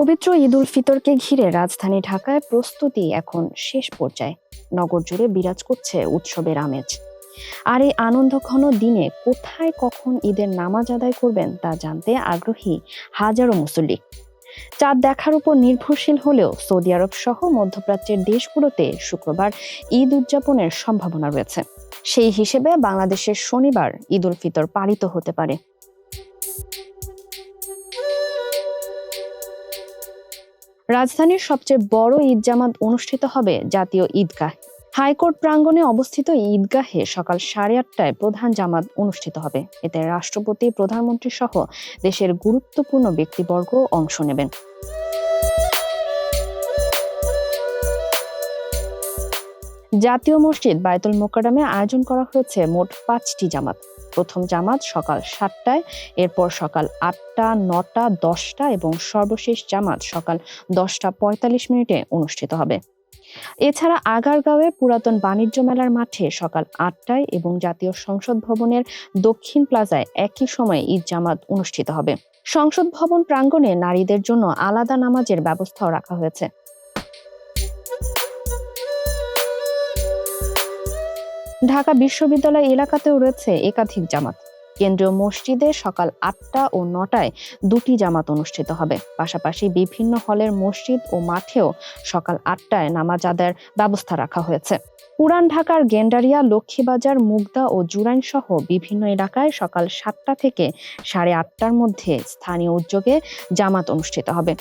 পবিত্র ঈদ উল ফিতরকে ঘিরে রাজধানী ঢাকায় প্রস্তুতি এখন শেষ পর্যায়ে। নগর জুড়ে বিরাজ করছে উৎসবের আমেজ। আর এই আনন্দঘন দিনে কোথায় কখন ঈদের নামাজ আদায় করবেন তা জানতে আগ্রহী হাজারো মুসল্লি। চাঁদ দেখার উপর নির্ভরশীল হলেও সৌদি আরব সহ মধ্যপ্রাচ্যের দেশগুলোতে শুক্রবার ঈদ উদযাপনের সম্ভাবনা রয়েছে। সেই হিসেবে বাংলাদেশের শনিবার ঈদ উল ফিতর পালিত হতে পারে। রাজধানীর সবচেয়ে বড় ঈদ জামাত অনুষ্ঠিত হবে জাতীয় ঈদগাহ। হাইকোর্ট প্রাঙ্গণে অবস্থিত ঈদগাহে সকাল 8:30টায় প্রধান জামাত অনুষ্ঠিত হবে। এতে রাষ্ট্রপতি, প্রধানমন্ত্রী সহ দেশের গুরুত্বপূর্ণ ব্যক্তিবর্গ অংশ নেবেন। জাতীয় মসজিদ বায়তুল মোকাররমে আয়োজন করা হয়েছে মোট 5টি জামাত। প্রথম জামাত সকাল 7টায়, এরপর সকাল 8টা, 9টা, 10টা এবং সর্বশেষ জামাত সকাল 10টা 45 অনুষ্ঠিত হবে। এছাড়া আগারগাঁওয়ে পুরাতন বাণিজ্য মেলার মাঠে সকাল 8টায় এবং জাতীয় সংসদ ভবনের দক্ষিণ প্লাজায় একই সময়ে ঈদ জামাত অনুষ্ঠিত হবে। সংসদ ভবন প্রাঙ্গণে নারীদের জন্য আলাদা নামাজের ব্যবস্থাও রাখা হয়েছে। ঢাকা বিশ্ববিদ্যালয় এলাকাতেও রয়েছে একাধিক জামাত। কেন্দ্রীয় মসজিদে সকাল 8টা ও 9টায় 2টি জামাত অনুষ্ঠিত হবে। পাশাপাশি বিভিন্ন হলের মসজিদ ও মাঠেও সকাল 8টায় নামাজ আদায়ের ব্যবস্থা রাখা হয়েছে। পুরান ঢাকার গেন্ডারিয়া, লক্ষ্মীবাজার, মুগদা ও জুরাইন সহ বিভিন্ন এলাকায় সকাল 7টা থেকে 8:30টার মধ্যে স্থানীয় উদ্যোগে জামাত অনুষ্ঠিত হবে।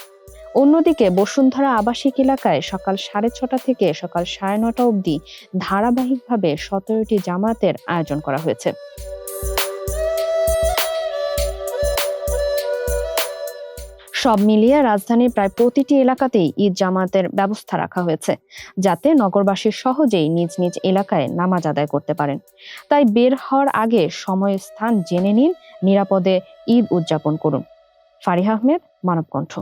অন্যদিকে বসুন্ধরা আবাসিক এলাকায় সকাল 6:30 থেকে সকাল 9:30 অবধি ধারাবাহিকভাবে 17টি জামাতের আয়োজন করা হয়েছে। সব মিলিয়ে রাজধানীর প্রায় প্রতিটি এলাকাতেই ঈদ জামাতের ব্যবস্থা রাখা হয়েছে, যাতে নগরবাসী সহজেই নিজ নিজ এলাকায় নামাজ আদায় করতে পারেন। তাই বের হওয়ার আগে সময় স্থান জেনে নিন, নিরাপদে ঈদ উদযাপন করুন। ফারিহা আহমেদ, মানবকণ্ঠ।